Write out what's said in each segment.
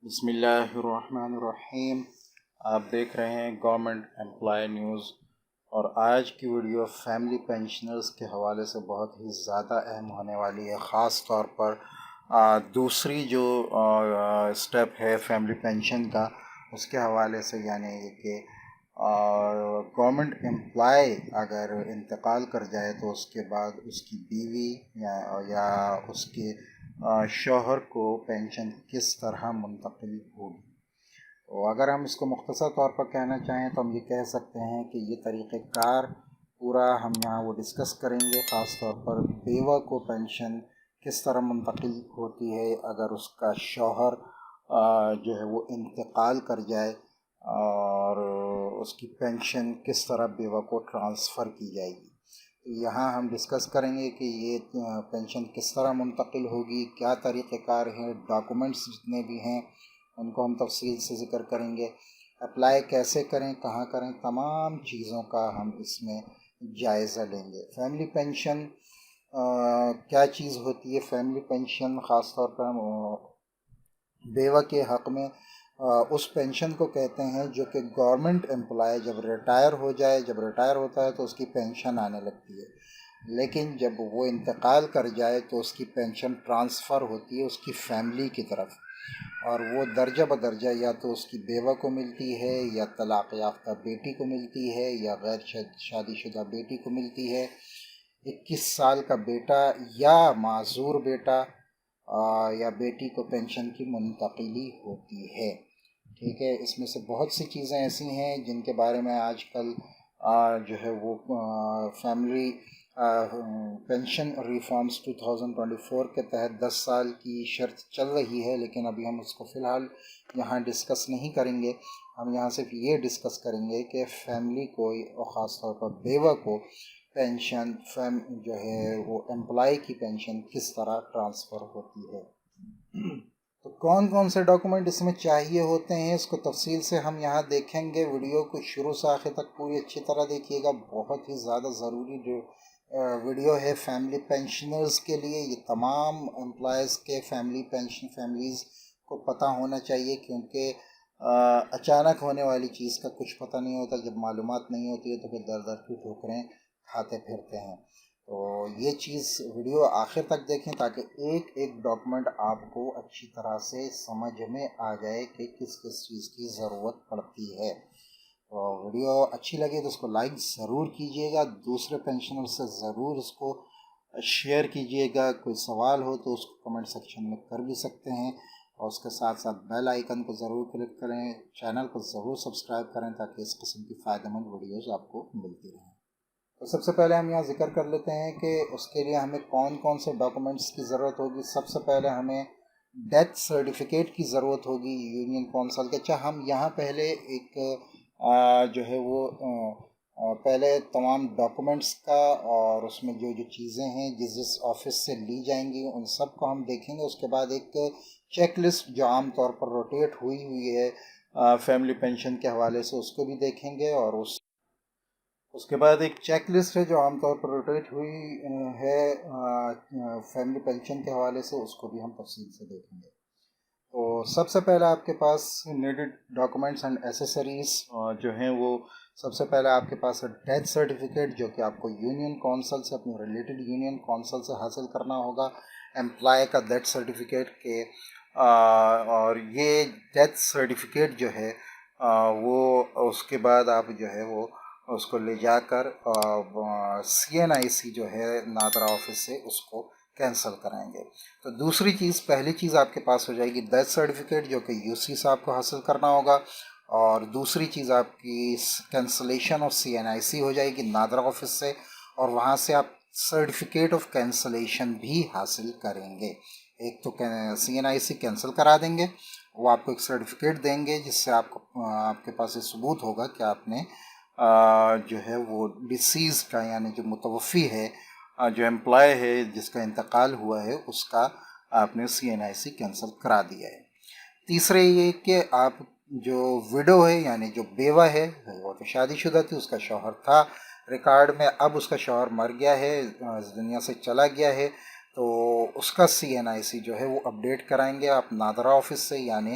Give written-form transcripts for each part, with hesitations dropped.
بسم اللہ الرحمن الرحیم۔ آپ دیکھ رہے ہیں گورنمنٹ امپلائی نیوز، اور آج کی ویڈیو فیملی پینشنرز کے حوالے سے بہت ہی زیادہ اہم ہونے والی ہے، خاص طور پر دوسری جو سٹیپ ہے فیملی پینشن کا، اس کے حوالے سے، یعنی یہ کہ گورنمنٹ امپلائی اگر انتقال کر جائے تو اس کے بعد اس کی بیوی یا اس کے شوہر کو پینشن کس طرح منتقل ہوگی۔ تو اگر ہم اس کو مختصر طور پر کہنا چاہیں تو ہم یہ کہہ سکتے ہیں کہ یہ طریقہ کار پورا ہم یہاں وہ ڈسکس کریں گے، خاص طور پر بیوہ کو پینشن کس طرح منتقل ہوتی ہے اگر اس کا شوہر جو ہے وہ انتقال کر جائے، اور اس کی پینشن کس طرح بیوہ کو ٹرانسفر کی جائے گی۔ یہاں ہم ڈسکس کریں گے کہ یہ پینشن کس طرح منتقل ہوگی، کیا طریقہ کار ہیں، ڈاکومنٹس جتنے بھی ہیں ان کو ہم تفصیل سے ذکر کریں گے، اپلائی کیسے کریں، کہاں کریں، تمام چیزوں کا ہم اس میں جائزہ لیں گے۔ فیملی پینشن کیا چیز ہوتی ہے؟ فیملی پینشن خاص طور پر بیوہ کے حق میں اس پینشن کو کہتے ہیں جو کہ گورنمنٹ امپلائی جب ریٹائر ہوتا ہے تو اس کی پینشن آنے لگتی ہے، لیکن جب وہ انتقال کر جائے تو اس کی پینشن ٹرانسفر ہوتی ہے اس کی فیملی کی طرف، اور وہ درجہ بدرجہ یا تو اس کی بیوہ کو ملتی ہے، یا طلاق یافتہ بیٹی کو ملتی ہے، یا غیر شادی شدہ بیٹی کو ملتی ہے، 21 سال کا بیٹا یا معذور بیٹا یا بیٹی کو پینشن کی منتقلی ہوتی ہے۔ ٹھیک ہے، اس میں سے بہت سی چیزیں ایسی ہیں جن کے بارے میں آج کل جو ہے وہ فیملی پینشن ریفارمز 2024 کے تحت 10 سال کی شرط چل رہی ہے، لیکن ابھی ہم اس کو فی الحال یہاں ڈسکس نہیں کریں گے۔ ہم یہاں صرف یہ ڈسکس کریں گے کہ فیملی کو، اور خاص طور پر بیوہ کو، پینشن جو ہے وہ امپلائی کی پینشن کس طرح ٹرانسفر ہوتی ہے۔ تو کون کون سے ڈاکومنٹ اس میں چاہیے ہوتے ہیں، اس کو تفصیل سے ہم یہاں دیکھیں گے۔ ویڈیو کو شروع سے آخر تک پوری اچھی طرح دیکھیے گا، بہت ہی زیادہ ضروری ویڈیو ہے فیملی پینشنرز کے لیے۔ یہ تمام امپلائیز کے فیملیز کو پتہ ہونا چاہیے، کیونکہ اچانک ہونے والی چیز کا کچھ پتہ نہیں ہوتا، جب معلومات نہیں ہوتی ہے تو پھر در در کی ٹھوکریں کھاتے پھرتے ہیں۔ تو یہ چیز ویڈیو آخر تک دیکھیں تاکہ ایک ایک ڈاکومنٹ آپ کو اچھی طرح سے سمجھ میں آ جائے کہ کس کس چیز کی ضرورت پڑتی ہے۔ تو ویڈیو اچھی لگے تو اس کو لائک ضرور کیجیے گا، دوسرے پینشنر سے ضرور اس کو شیئر کیجیے گا۔ کوئی سوال ہو تو اس کو کمنٹ سیکشن میں کر بھی سکتے ہیں، اور اس کے ساتھ ساتھ بیل آئیکن کو ضرور کلک کریں، چینل کو ضرور سبسکرائب کریں تاکہ اس قسم کی فائدہ مند ویڈیوز آپ کو ملتی رہیں۔ تو سب سے پہلے ہم یہاں ذکر کر لیتے ہیں کہ اس کے لیے ہمیں کون کون سے ڈاکومنٹس کی ضرورت ہوگی۔ سب سے پہلے ہمیں ڈیتھ سرٹیفکیٹ کی ضرورت ہوگی یونین کونسل کے۔ اچھا، ہم یہاں پہلے ایک جو ہے وہ پہلے تمام ڈاکومنٹس کا، اور اس میں جو جو چیزیں ہیں جس آفس سے لی جائیں گی ان سب کو ہم دیکھیں گے۔ اس کے بعد ایک چیک لسٹ جو عام طور پر روٹیٹ ہوئی ہے فیملی پینشن کے حوالے سے، اس کو بھی دیکھیں گے، اور اس کے بعد ایک چیک لسٹ ہے جو عام طور پر روٹیٹ ہوئی ہے فیملی پینشن کے حوالے سے، اس کو بھی ہم تفصیل سے دیکھیں گے۔ تو سب سے پہلے آپ کے پاس نیڈڈ ڈاکومنٹس اینڈ ایسیسریز جو ہیں وہ، سب سے پہلے آپ کے پاس ڈیتھ سرٹیفکیٹ جو کہ آپ کو یونین کونسل سے، اپنی ریلیٹڈ یونین کونسل سے حاصل کرنا ہوگا، امپلائی کا ڈیتھ سرٹیفکیٹ کے، اور یہ ڈیتھ سرٹیفکیٹ جو ہے وہ اس کے بعد آپ جو ہے وہ اس کو لے جا کر CNIC جو ہے نادرا آفس سے اس کو کینسل کرائیں گے۔ تو دوسری چیز، پہلی چیز آپ کے پاس ہو جائے گی ڈیتھ سرٹیفکیٹ جو کہ UC سے آپ کو حاصل کرنا ہوگا، اور دوسری چیز آپ کی کینسلیشن آف CNIC ہو جائے گی نادرا آفس سے، اور وہاں سے آپ سرٹیفکیٹ آف کینسلیشن بھی حاصل کریں گے۔ ایک تو CNIC کینسل کرا دیں گے، وہ آپ کو ایک سرٹیفکیٹ دیں گے جس سے آپ کے پاس یہ ثبوت ہوگا کہ آپ نے جو ہے وہ ڈیسیز کا، یعنی جو متوفی ہے، جو امپلائی ہے جس کا انتقال ہوا ہے، اس کا آپ نے CNIC کینسل کرا دیا ہے۔ تیسرے یہ کہ آپ جو ویڈو ہے، یعنی جو بیوہ ہے، وہ تو شادی شدہ تھی، اس کا شوہر تھا ریکارڈ میں، اب اس کا شوہر مر گیا ہے، اس دنیا سے چلا گیا ہے، تو اس کا CNIC جو ہے وہ اپڈیٹ کرائیں گے آپ نادرا آفس سے، یعنی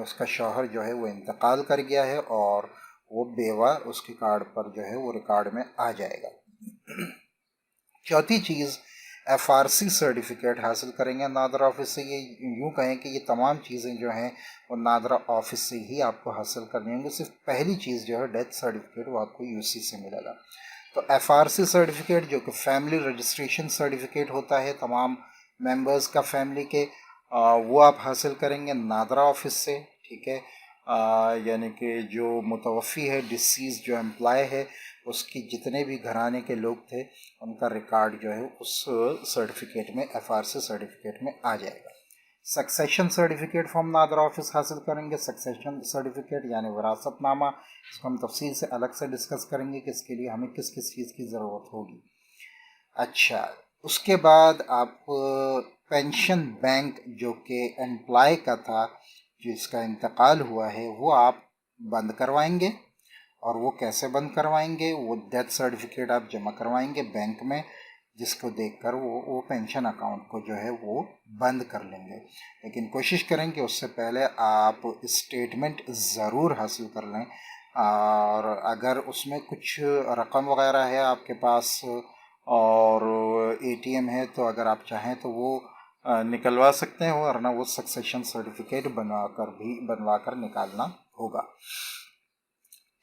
اس کا شوہر جو ہے وہ انتقال کر گیا ہے اور وہ بیوہ اس کے کارڈ پر جو ہے وہ ریکارڈ میں آ جائے گا۔ چوتھی چیز ایف آر سی سرٹیفکیٹ حاصل کریں گے نادرا آفس سے۔ یہ یوں کہیں کہ یہ تمام چیزیں جو ہیں وہ نادرا آفس سے ہی آپ کو حاصل کرنی ہوں گی۔ صرف پہلی چیز جو ہے ڈیتھ سرٹیفکیٹ وہ آپ کو یو سی سے ملے گا۔ تو ایف آر سی سرٹیفکیٹ جو کہ فیملی رجسٹریشن سرٹیفکیٹ ہوتا ہے تمام ممبرز کا فیملی کے، وہ آپ حاصل کریں گے نادرا آفس سے، ٹھیک ہے۔ یعنی کہ جو متوفی ہے، ڈسیز جو امپلائی ہے، اس کی جتنے بھی گھرانے کے لوگ تھے ان کا ریکارڈ جو ہے اس سرٹیفکیٹ میں، ایف آر سی سرٹیفکیٹ میں آ جائے گا۔ Succession certificate from NADRA office حاصل کریں گے۔ سکسیشن سرٹیفکیٹ یعنی وراثت نامہ، اس کو ہم تفصیل سے الگ سے ڈسکس کریں گے کہ اس کے لیے ہمیں کس کس چیز کی ضرورت ہوگی۔ اچھا، اس کے بعد آپ پینشن بینک جو کہ امپلائی کا تھا جس کا انتقال ہوا ہے وہ آپ بند کروائیں گے۔ اور وہ کیسے بند کروائیں گے؟ وہ ڈیتھ سرٹیفکیٹ آپ جمع کروائیں گے بینک میں، جس کو دیکھ کر وہ پینشن اکاؤنٹ کو جو ہے وہ بند کر لیں گے۔ لیکن کوشش کریں کہ اس سے پہلے آپ اسٹیٹمنٹ ضرور حاصل کر لیں، اور اگر اس میں کچھ رقم وغیرہ ہے آپ کے پاس اور اے ٹی ایم ہے تو اگر آپ چاہیں تو وہ نکلوا سکتے ہیں، ورنہ وہ سکسیشن سرٹیفکیٹ بنوا کر نکالنا ہوگا۔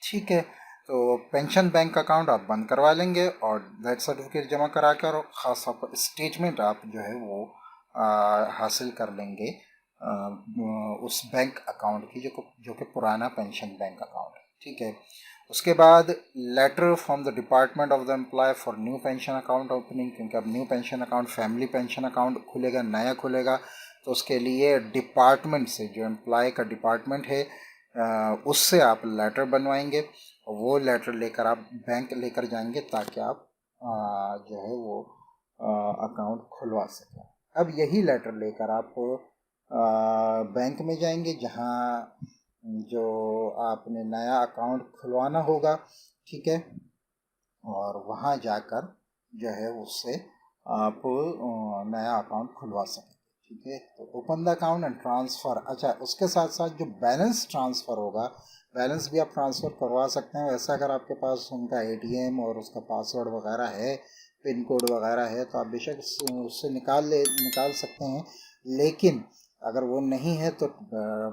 ٹھیک ہے، تو پینشن بینک اکاؤنٹ آپ بند کروا لیں گے اور ڈیتھ سرٹیفکیٹ جمع کرا کر، اور خاص طور پر اسٹیٹمنٹ آپ جو ہے وہ حاصل کر لیں گے اس بینک اکاؤنٹ کی جو کہ پرانا پینشن بینک اکاؤنٹ ہے۔ ٹھیک ہے، اس کے بعد letter from the department of the employee for new pension account opening, کیونکہ اب new pension account family pension account کھلے گا، نیا کھلے گا، تو اس کے لیے ڈپارٹمنٹ سے، جو امپلائی کا ڈپارٹمنٹ ہے اس سے آپ لیٹر بنوائیں گے، وہ لیٹر لے کر آپ بینک لے کر جائیں گے تاکہ آپ جو ہے وہ اکاؤنٹ کھلوا سکیں۔ اب یہی لیٹر لے کر آپ بینک میں جائیں گے جہاں جو آپ نے نیا اکاؤنٹ کھلوانا ہوگا، ٹھیک ہے، اور وہاں جا کر جو ہے اس سے آپ نیا اکاؤنٹ کھلوا سکیں۔ ٹھیک ہے، تو open the account and transfer. اچھا، اس کے ساتھ ساتھ جو بیلنس ٹرانسفر ہوگا، بیلنس بھی آپ ٹرانسفر کروا سکتے ہیں۔ ویسا اگر آپ کے پاس ان کا اے ٹی ایم اور اس کا پاسورڈ وغیرہ ہے، پن کوڈ وغیرہ ہے، تو آپ بے شک اس سے نکال سکتے ہیں، لیکن اگر وہ نہیں ہے تو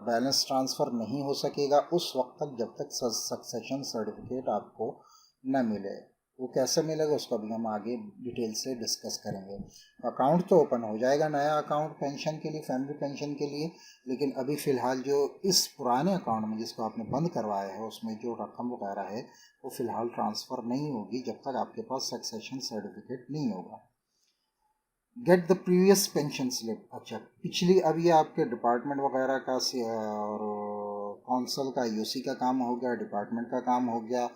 بیلنس ٹرانسفر نہیں ہو سکے گا اس وقت تک جب تک سکسیشن سرٹیفکیٹ آپ کو نہ ملے۔ وہ کیسے ملے گا اس کو بھی ہم آگے ڈیٹیل سے ڈسکس کریں گے۔ اکاؤنٹ تو اوپن ہو جائے گا، نیا اکاؤنٹ پینشن کے لیے، فیملی پینشن کے لیے، لیکن ابھی فی الحال جو اس پرانے اکاؤنٹ میں جس کو آپ نے بند کروایا ہے اس میں جو رقم وغیرہ ہے وہ فی الحال ٹرانسفر نہیں ہوگی جب تک آپ کے پاس سکسیشن سرٹیفکیٹ نہیں ہوگا۔ Get the previous pension slip. اچھا، پچھلی، اب یہ آپ کے ڈپارٹمنٹ وغیرہ کا اور کونسل کا یو سی کا کام ہو گیا، ڈپارٹمنٹ کا کام ہو گیا،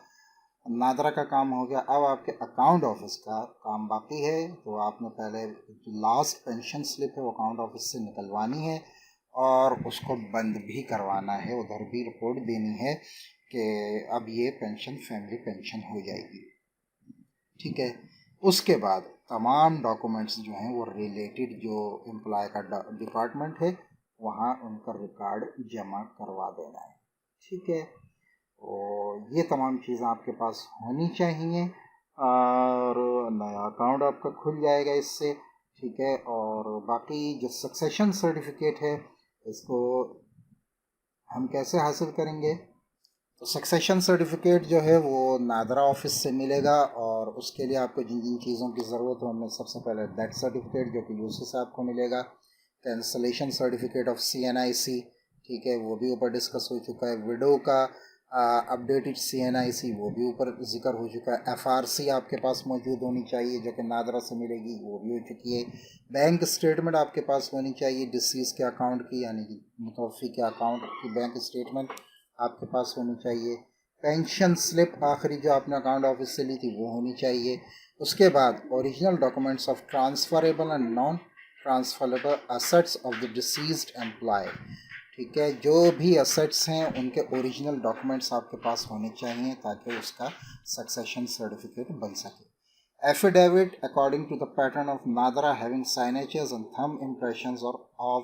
نادرا کا کام ہو گیا، اب آپ کے اکاؤنٹ آفس کا کام باقی ہے۔ تو آپ نے پہلے جو لاسٹ پینشن سلپ ہے وہ اکاؤنٹ آفس سے نکلوانی ہے اور اس کو بند بھی کروانا ہے، ادھر بھی رپورٹ دینی ہے کہ اب یہ پینشن فیملی پینشن ہو جائے گی۔ ٹھیک ہے، اس کے بعد تمام ڈاکومنٹس جو ہیں وہ ریلیٹڈ جو امپلائی کا ڈپارٹمنٹ ہے وہاں ان کا ریکارڈ جمع کروا دینا ہے۔ ٹھیک ہے، اور یہ تمام چیزیں آپ کے پاس ہونی چاہیے اور نیا اکاؤنٹ آپ کا کھل جائے گا اس سے۔ ٹھیک ہے، اور باقی جو سکسیشن سرٹیفکیٹ ہے اس کو ہم کیسے حاصل کریں گے؟ تو سکسیشن سرٹیفکیٹ جو ہے وہ نادرا آفس سے ملے گا، اور اس کے لیے آپ کو جن جن چیزوں کی ضرورت ہے ان میں سب سے پہلے ڈیتھ سرٹیفکیٹ جو کہ یو سی سے آپ کو ملے گا، cancellation certificate of C N I C, ٹھیک ہے، وہ بھی اوپر ڈسکس ہو چکا ہے، وڈو کا اپڈیٹڈ سی این آئی سی وہ بھی اوپر ذکر ہو چکا ہے، ایف آر سی آپ کے پاس موجود ہونی چاہیے جو کہ نادرا سے ملے گی، وہ بھی ہو چکی ہے، بینک اسٹیٹمنٹ آپ کے پاس ہونی چاہیے ڈسیز کے اکاؤنٹ کی، یعنی کہ متوفی کے اکاؤنٹ کی بینک اسٹیٹمنٹ آپ کے پاس ہونی چاہیے، پینشن سلپ آخری جو آپ نے اکاؤنٹ آفس سے لی تھی وہ ہونی چاہیے۔ اس کے بعد original documents of transferable and non transferable assets of the deceased employee, ٹھیک ہے، جو بھی اسیٹس ہیں ان کے اوریجنل ڈاکومنٹس آپ کے پاس ہونے چاہیے تاکہ اس کا سکسیشن سرٹیفکیٹ بن سکے۔ Affidavit according to the pattern of Nadra having signatures and thumb impressions or of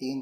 3